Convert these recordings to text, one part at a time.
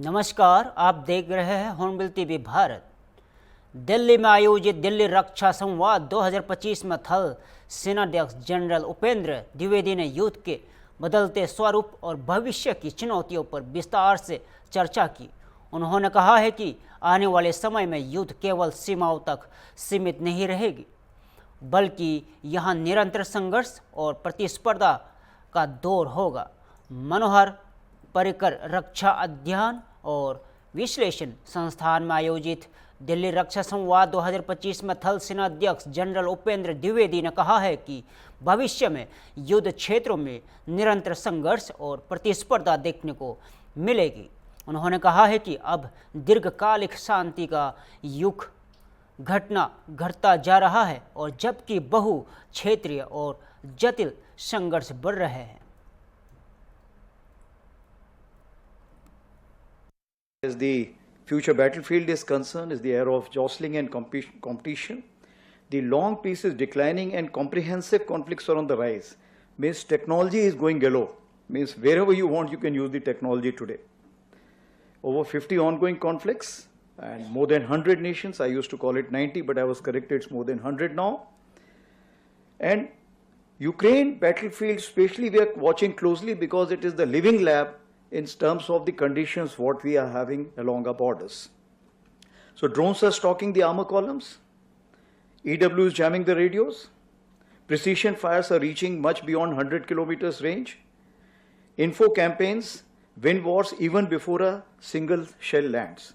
नमस्कार, आप देख रहे हैं हॉर्नबिल टीवी भारत। दिल्ली में आयोजित दिल्ली रक्षा संवाद 2025 में थल सेनाध्यक्ष जनरल उपेंद्र द्विवेदी ने युद्ध के बदलते स्वरूप और भविष्य की चुनौतियों पर विस्तार से चर्चा की। उन्होंने कहा है कि आने वाले समय में युद्ध केवल सीमाओं तक सीमित नहीं रहेगी, बल्कि यहाँ निरंतर संघर्ष और प्रतिस्पर्धा का दौर होगा। मनोहर पर्रिकर रक्षा अध्ययन और विश्लेषण संस्थान में आयोजित दिल्ली रक्षा संवाद 2025 में थल सेनाध्यक्ष जनरल उपेंद्र द्विवेदी ने कहा है कि भविष्य में युद्ध क्षेत्रों में निरंतर संघर्ष और प्रतिस्पर्धा देखने को मिलेगी। उन्होंने कहा है कि अब दीर्घकालिक शांति का युग घटता जा रहा है और जबकि बहु क्षेत्रीय और जटिल संघर्ष बढ़ रहे हैं। As the future battlefield is concerned, is the era of jostling and competition. The long peace is declining and comprehensive conflicts are on the rise. Means technology is going galore. Means wherever you want, you can use the technology today. Over 50 ongoing conflicts and more than 100 nations. I used to call it 90, but I was corrected, it's more than 100 now. And Ukraine battlefield, especially we are watching closely because it is the living lab in terms of the conditions what we are having along our borders. So drones are stalking the armor columns, EW is jamming the radios, precision fires are reaching much beyond 100 kilometers range, info campaigns win wars even before a single shell lands.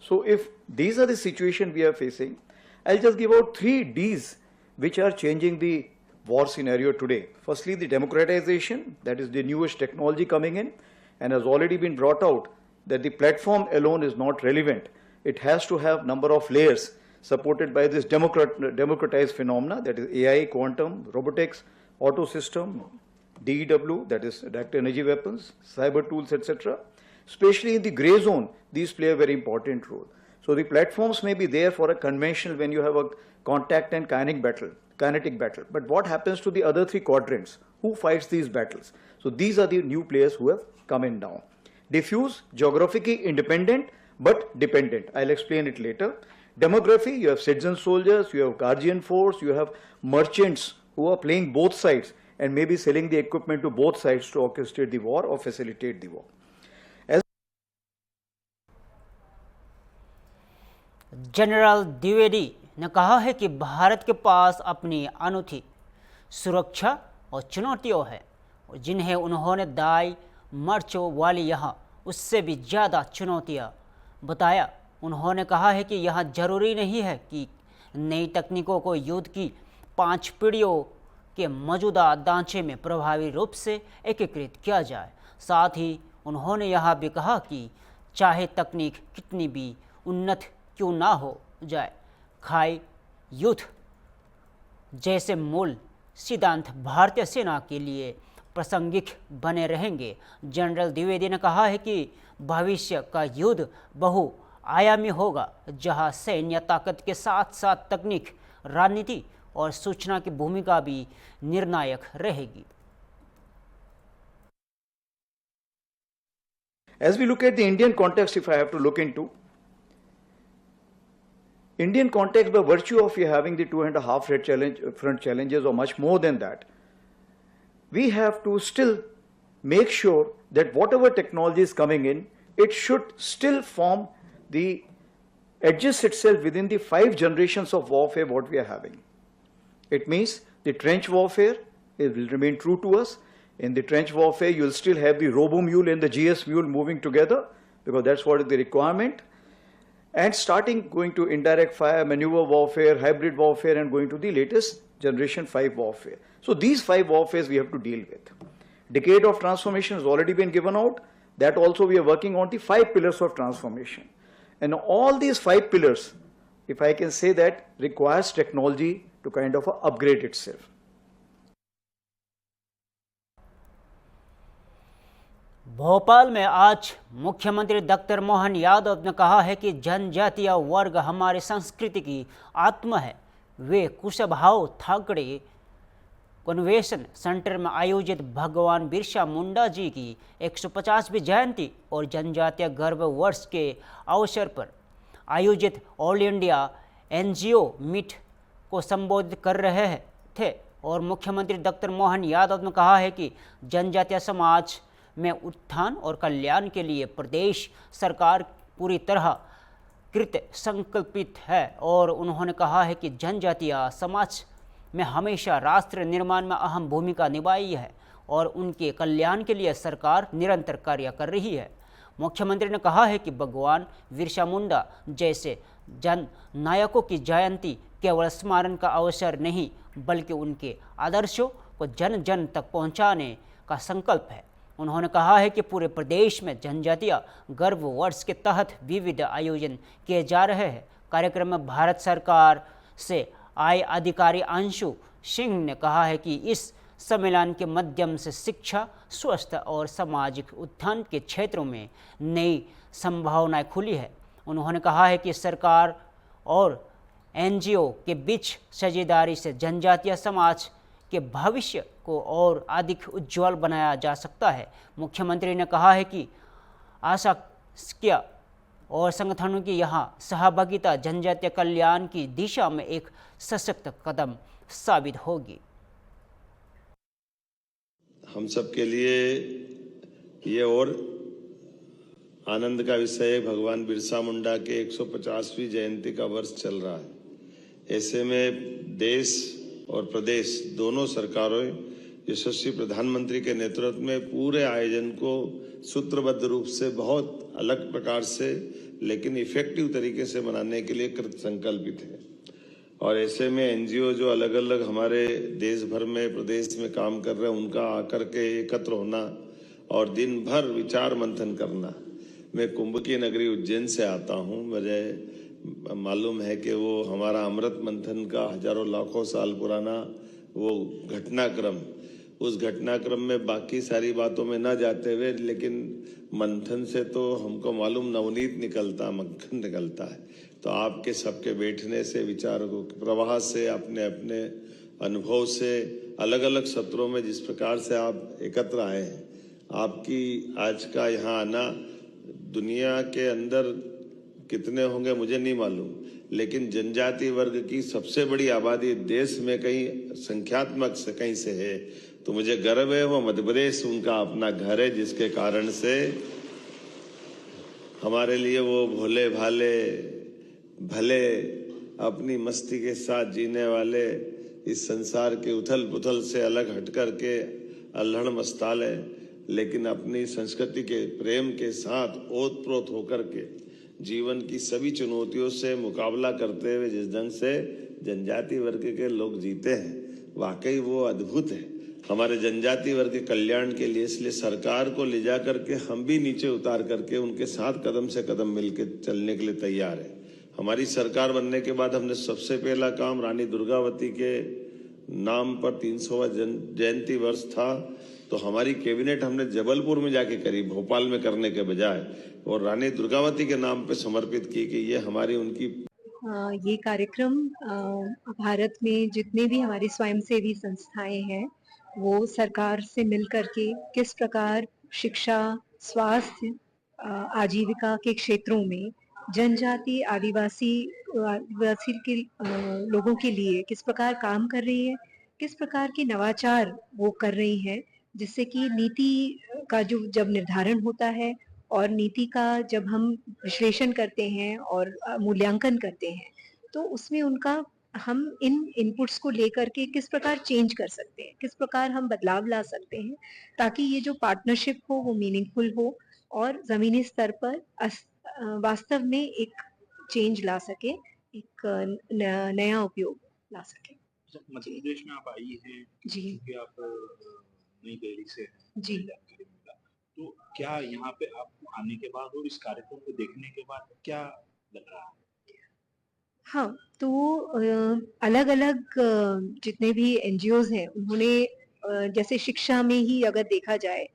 So if these are the situation we are facing, I'll just give out 3 Ds which are changing the war scenario today. Firstly, the democratization, that is the newest technology coming in, and has already been brought out that the platform alone is not relevant. It has to have number of layers supported by this democratized phenomena, that is AI, quantum, robotics, auto system, DEW, that is direct energy weapons, cyber tools, etc. Especially in the gray zone, these play a very important role. So the platforms may be there for a conventional when you have a contact and kinetic battle. But what happens to the other 3 quadrants? Who fights these battles? So these are the new players who have come in now. Diffuse, geographically independent but dependent. I'll explain it later. Demography, you have citizen soldiers, you have guardian force, you have merchants who are playing both sides and maybe selling the equipment to both sides to orchestrate the war or facilitate the war. General Dwivedi ने कहा है कि भारत के पास अपनी अनूठी सुरक्षा और चुनौतियां हैं, जिन्हें उन्होंने दाई मर्चों वाली यहाँ उससे भी ज़्यादा चुनौतियाँ बताया। उन्होंने कहा है कि यहाँ जरूरी नहीं है कि नई तकनीकों को युद्ध की 5 पीढ़ियों के मौजूदा ढांचे में प्रभावी रूप से एकीकृत किया जाए। साथ ही उन्होंने यह भी कहा कि चाहे तकनीक कितनी भी उन्नत क्यों ना हो जाए, खाई युद्ध जैसे मूल सिद्धांत भारतीय सेना के लिए प्रासंगिक बने रहेंगे। जनरल द्विवेदी ने कहा है कि भविष्य का युद्ध बहुआयामी होगा, जहां सैन्य ताकत के साथ साथ तकनीक, रणनीति और सूचना की भूमिका भी निर्णायक रहेगी। As we look at the Indian context, if I have to look into Indian context, by virtue of you having the 2.5 front challenges or much more than that, we have to still make sure that whatever technology is coming in, it should still adjust itself within the 5 generations of warfare what we are having. It means the trench warfare, it will remain true to us. In the trench warfare, you will still have the robo-mule and the GS mule moving together because that's what is the requirement. And going to indirect fire, maneuver warfare, hybrid warfare, and going to the latest generation 5 warfare. So these 5 warfares we have to deal with. Decade of transformation has already been given out. That also we are working on the 5 pillars of transformation. And all these 5 pillars, if I can say that, requires technology to kind of upgrade itself. Bhopal में आज मुख्यमंत्री doctor Mohan Yadav ने कहा है कि जनजातीय वर्ग हमारी संस्कृति की आत्मा है। वे कुशभाऊ ठाकरे कन्वेंशन सेंटर में आयोजित भगवान बिरसा मुंडा जी की 150वीं जयंती और जनजातीय गर्व वर्ष के अवसर पर आयोजित ऑल इंडिया एनजीओ मीट को संबोधित कर रहे थे और मुख्यमंत्री डॉक्टर मोहन यादव ने कहा है कि जनजातीय समाज में उत्थान और कल्याण के लिए प्रदेश सरकार पूरी तरह कृत संकल्पित है और उन्होंने कहा है कि जनजातीय समाज में हमेशा राष्ट्र निर्माण में अहम भूमिका निभाई है और उनके कल्याण के लिए सरकार निरंतर कार्य कर रही है। मुख्यमंत्री ने कहा है कि भगवान बिरसा मुंडा जैसे जन नायकों की जयंती केवल स्मरण का अवसर नहीं बल्कि उनके आदर्शों को जन जन तक पहुंचाने का संकल्प है। उन्होंने कहा है कि पूरे प्रदेश में जनजातीय गर्व वर्ष के तहत विविध आयोजन किए जा रहे हैं। कार्यक्रम में भारत सरकार से आए अधिकारी अंशु सिंह ने कहा है कि इस सम्मेलन के माध्यम से शिक्षा, स्वास्थ्य और सामाजिक उत्थान के क्षेत्रों में नई संभावनाएं खुली है। उन्होंने कहा है कि सरकार और एनजीओ के बीच साझेदारी से जनजातीय समाज के भविष्य को और अधिक उज्जवल बनाया जा सकता है। मुख्यमंत्री ने कहा है कि आशाक्य और संगठनों की यहाँ सहभागिता जनजातीय कल्याण की दिशा में एक सशक्त कदम साबित होगी। हम सब के लिए ये और आनंद का विषय है, भगवान बिरसा मुंडा के 150वीं जयंती का वर्ष चल रहा है। ऐसे में देश और प्रदेश दोनों सरकारों यशस्वी प्रधानमंत्री के नेतृत्व में पूरे आयोजन को सूत्रबद्ध रूप से बहुत अलग प्रकार से लेकिन इफेक्टिव तरीके से मनाने के लिए कृत संकल्पित है। और ऐसे में एनजीओ जो अलग अलग हमारे देश भर में प्रदेश में काम कर रहे हैं उनका आकर के एकत्र होना और दिन भर विचार मंथन करना। मैं कुंभ की नगरी उज्जैन से आता हूँ, मुझे मालूम है कि वो हमारा अमृत मंथन का हजारों लाखों साल पुराना वो घटनाक्रम, उस घटनाक्रम में बाकी सारी बातों में न जाते हुए लेकिन मंथन से तो हमको मालूम नवनीत निकलता, मक्खन निकलता है। तो आपके सबके बैठने से, विचारों के प्रवाह से, अपने अपने अनुभव से, अलग अलग सत्रों में जिस प्रकार से आप एकत्र आए हैं, आपकी आज का यहाँ आना दुनिया के अंदर कितने होंगे मुझे नहीं मालूम, लेकिन जनजाति वर्ग की सबसे बड़ी आबादी देश में कहीं संख्यात्मक से कहीं से है, तो मुझे गर्व है वो मध्य प्रदेश उनका अपना घर है, जिसके कारण से हमारे लिए वो भोले भाले भले अपनी मस्ती के साथ जीने वाले इस संसार के उथल पुथल से अलग हट कर के अल्हड़ मस्ताले लेकिन अपनी संस्कृति के प्रेम के साथ ओतप्रोत होकर के जीवन की सभी चुनौतियों से मुकाबला करते हुए जिस ढंग से जनजाति वर्ग के लोग जीते हैं, वाकई वो अद्भुत है हमारे जनजाति वर्ग के कल्याण के लिए। इसलिए सरकार को ले जा करके हम भी नीचे उतार करके उनके साथ कदम से कदम मिलकर चलने के लिए तैयार है। हमारी सरकार बनने के बाद हमने सबसे पहला काम रानी दुर्गावती के नाम पर 300वां जयंती वर्ष था, तो हमारी कैबिनेट हमने जबलपुर में जाके करी, भोपाल में करने के बजाय, और रानी दुर्गावती के नाम पे समर्पित की कि ये हमारी उनकी ये कार्यक्रम भारत में जितने भी हमारी स्वयंसेवी संस्थाएं हैं वो सरकार से मिल करके किस प्रकार शिक्षा, स्वास्थ्य, आजीविका के क्षेत्रों में जनजाति आदिवासी के लोगों के लिए किस प्रकार काम कर रही है, किस प्रकार के नवाचार वो कर रही है, जिससे कि नीति का जो जब निर्धारण होता है और नीति का जब हम विश्लेषण करते हैं और मूल्यांकन करते हैं तो उसमें उनका हम इन इनपुट्स को लेकर के किस प्रकार चेंज कर सकते हैं, किस प्रकार हम बदलाव ला सकते हैं ताकि ये जो पार्टनरशिप हो वो मीनिंगफुल हो और जमीनी स्तर पर वास्तव में एक चेंज ला सके, एक नया उपयोग ला सके। मध्य प्रदेश में आप आई हैं जी, क्योंकि आप नई दिल्ली से हैं, जी। जानकारी मिला, तो क्या यहाँ पे आपको आने के बाद और इस कार्यक्रम को देखने के बाद क्या लग रहा है? हाँ, तो अलग-अलग जितने भी एनजीओज़ हैं उन्होंने जैसे शिक्षा में ही अगर देखा जाए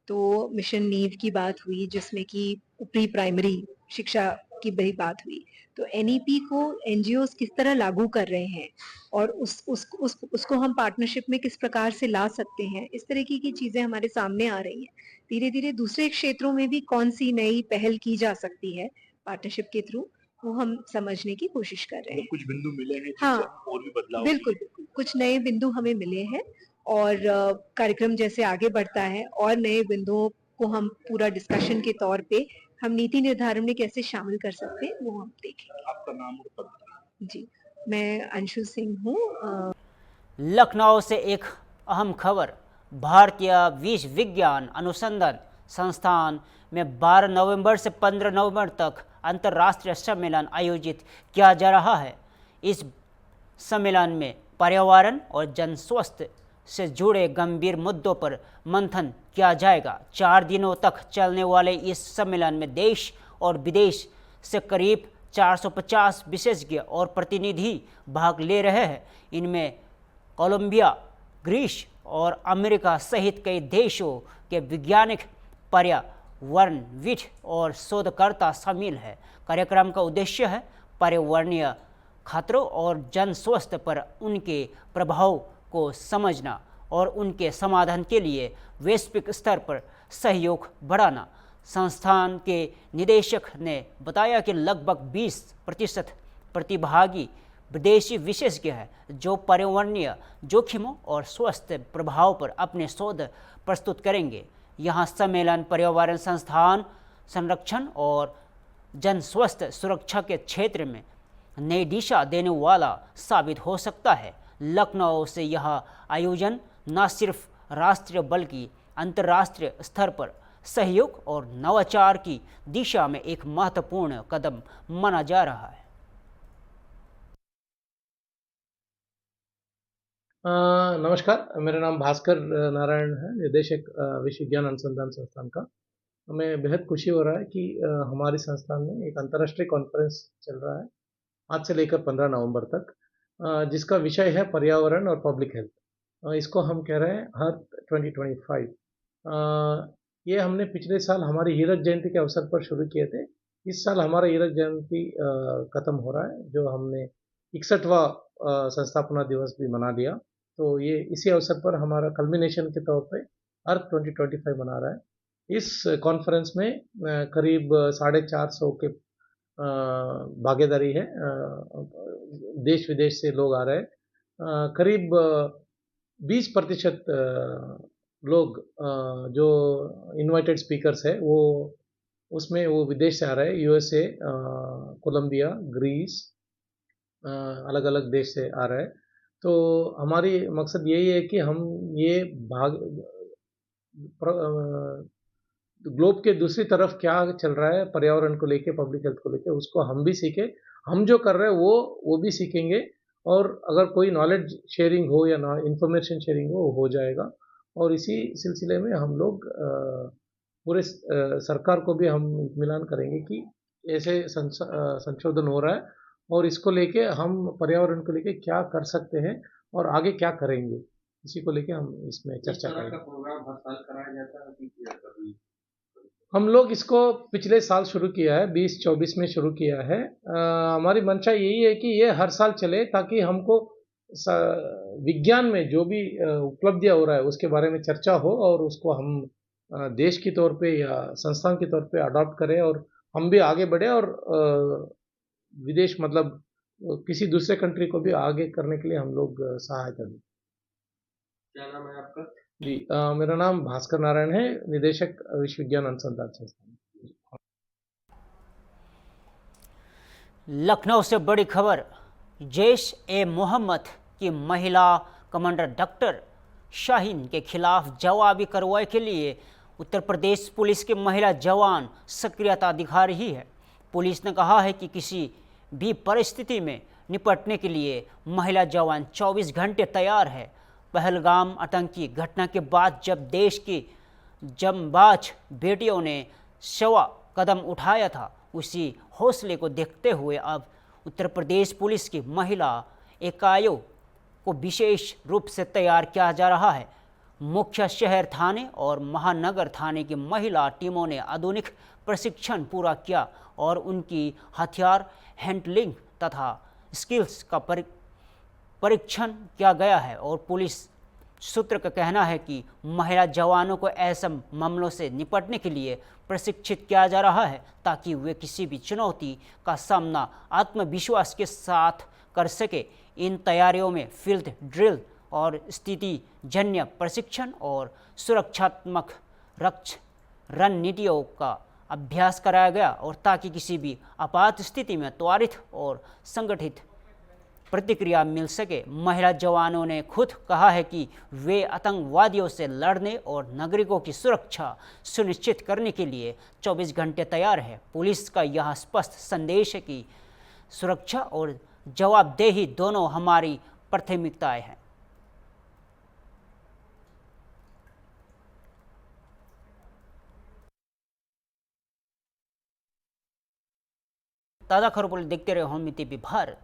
तो मिशन नीव की बात हुई जिसमें कि प्री प्राइमरी शिक्षा की बड़ी बात हुई। तो एनईपी को एनजीओज किस तरह लागू कर रहे हैं और उसको हम पार्टनरशिप में किस प्रकार से ला सकते हैं, इस तरीके की चीजें हमारे सामने आ रही हैं। धीरे-धीरे दूसरे क्षेत्रों में भी कौन-सी नई पहल की जा सकती है पार्टनरशिप के थ्रू, वो हम समझने की कोशिश कर रहे मतलब हैं। कुछ बिंदु मिले हैं जिनसे हाँ, और भी बदलाव बिल्कुल, होंगे। बिल्कुल। कुछ नए बिंदु हमें मिले हैं और कार्यक्रम जैसे आगे बढ़ता है और नए बिंदुओं को हम पूरा डिस्कशन के तौर पे हम नीति निर्धारण में कैसे शामिल कर सकते हैं, वो हम देखेंगे। आपका नाम और पद बताइए। जी, मैं अंशु सिंह हूँ। लखनऊ से एक अहम खबर। भारतीय विश्व विज्ञान अनुसंधान संस्थान में 12 नवंबर से 15 नवंबर तक अंतर्राष्ट्रीय सम्मेलन आयोजित किया जा रहा है। इस सम्मेलन में पर्यावरण और जन स्वास्थ्य से जुड़े गंभीर मुद्दों पर मंथन किया जाएगा। 4 दिनों तक चलने वाले इस सम्मेलन में देश और विदेश से करीब 450 विशेषज्ञ और प्रतिनिधि भाग ले रहे हैं। इनमें कोलंबिया, ग्रीस और अमेरिका सहित कई देशों के वैज्ञानिक, पर्यावरणविद और शोधकर्ता शामिल हैं। कार्यक्रम का उद्देश्य है पर्यावरणीय खतरों और जन स्वास्थ्य पर उनके प्रभाव को समझना और उनके समाधान के लिए वैश्विक स्तर पर सहयोग बढ़ाना। संस्थान के निदेशक ने बताया कि लगभग 20% प्रतिभागी विदेशी विशेषज्ञ हैं जो पर्यावरणीय जोखिमों और स्वास्थ्य प्रभाव पर अपने शोध प्रस्तुत करेंगे। यहाँ सम्मेलन पर्यावरण संस्थान संरक्षण और जन स्वास्थ्य सुरक्षा के क्षेत्र में नई दिशा देने वाला साबित हो सकता है। लखनऊ से यह आयोजन न सिर्फ राष्ट्रीय बल्कि अंतर्राष्ट्रीय स्तर पर सहयोग और नवाचार की दिशा में एक महत्वपूर्ण कदम माना जा रहा है। नमस्कार, मेरा नाम भास्कर नारायण है, निदेशक विश्व विज्ञान अनुसंधान संस्थान का। हमें बेहद खुशी हो रहा है कि हमारे संस्थान में एक अंतर्राष्ट्रीय कॉन्फ्रेंस चल रहा है आज से लेकर 15 नवंबर तक, जिसका विषय है पर्यावरण और पब्लिक हेल्थ। इसको हम कह रहे हैं अर्थ 2025। ये हमने पिछले साल हमारी हीरक जयंती के अवसर पर शुरू किए थे। इस साल हमारा हीरक जयंती खत्म हो रहा है, जो हमने 61वां संस्थापना दिवस भी मना लिया। तो ये इसी अवसर पर हमारा कल्मिनेशन के तौर पे अर्थ 2025 मना रहा है। इस कॉन्फ्रेंस में करीब 450 के भागीदारी है। देश विदेश से लोग आ रहे हैं। करीब 20% लोग जो इनवाइटेड स्पीकर्स है वो उसमें वो विदेश से आ रहे हैं, यूएसए, कोलंबिया, ग्रीस, अलग अलग देश से आ रहे हैं। तो हमारी मकसद यही है कि हम ये ग्लोब के दूसरी तरफ क्या चल रहा है पर्यावरण को लेके, पब्लिक हेल्थ को लेके, उसको हम भी सीखें। हम जो कर रहे हैं वो भी सीखेंगे, और अगर कोई नॉलेज शेयरिंग हो या इंफॉर्मेशन शेयरिंग हो जाएगा। और इसी सिलसिले में हम लोग पूरे सरकार को भी हम मिलान करेंगे कि ऐसे संशोधन हो रहा है और इसको लेके हम पर्यावरण को लेके क्या कर सकते हैं और आगे क्या करेंगे, इसी को लेके हम इसमें चर्चा करेंगे। प्रोग्राम हर साल कराया जाता है। हम लोग इसको पिछले साल शुरू किया है, 2024 में शुरू किया है। हमारी मंशा यही है कि ये हर साल चले, ताकि हमको विज्ञान में जो भी उपलब्धियां हो रहा है उसके बारे में चर्चा हो और उसको हम देश के तौर पे या संस्थान के तौर पे अडॉप्ट करें और हम भी आगे बढ़े और विदेश मतलब किसी दूसरे कंट्री को भी आगे करने के लिए हम लोग सहायता दें। क्या नाम है आपका? जी, मेरा नाम भास्कर नारायण है, निदेशक विश्व विज्ञान अनुसंधान संस्थान। लखनऊ से बड़ी खबर। जैश ए मोहम्मद की महिला कमांडर डॉक्टर शाहीन के खिलाफ जवाबी कार्रवाई के लिए उत्तर प्रदेश पुलिस की महिला जवान सक्रियता दिखा रही है। पुलिस ने कहा है कि किसी भी परिस्थिति में निपटने के लिए महिला जवान 24 घंटे तैयार है। पहलगाम आतंकी घटना के बाद जब देश की जंबाज बेटियों ने सवा कदम उठाया था, उसी हौसले को देखते हुए अब उत्तर प्रदेश पुलिस की महिला इकाइयों को विशेष रूप से तैयार किया जा रहा है। मुख्य शहर थाने और महानगर थाने की महिला टीमों ने आधुनिक प्रशिक्षण पूरा किया और उनकी हथियार हैंडलिंग तथा स्किल्स का परीक्षण किया गया है। और पुलिस सूत्र का कहना है कि महिला जवानों को ऐसे मामलों से निपटने के लिए प्रशिक्षित किया जा रहा है ताकि वे किसी भी चुनौती का सामना आत्मविश्वास के साथ कर सके। इन तैयारियों में फील्ड ड्रिल और स्थिति जन्य प्रशिक्षण और सुरक्षात्मक रणनीतियों का अभ्यास कराया गया और ताकि किसी भी आपात स्थिति में त्वरित और संगठित प्रतिक्रिया मिल सके। महिला जवानों ने खुद कहा है कि वे आतंकवादियों से लड़ने और नागरिकों की सुरक्षा सुनिश्चित करने के लिए 24 घंटे तैयार है। पुलिस का यह स्पष्ट संदेश है कि सुरक्षा और जवाबदेही दोनों हमारी प्राथमिकताएं हैं। ताज़ा खबरों को देखते रहे होनबिल टीवी भारत।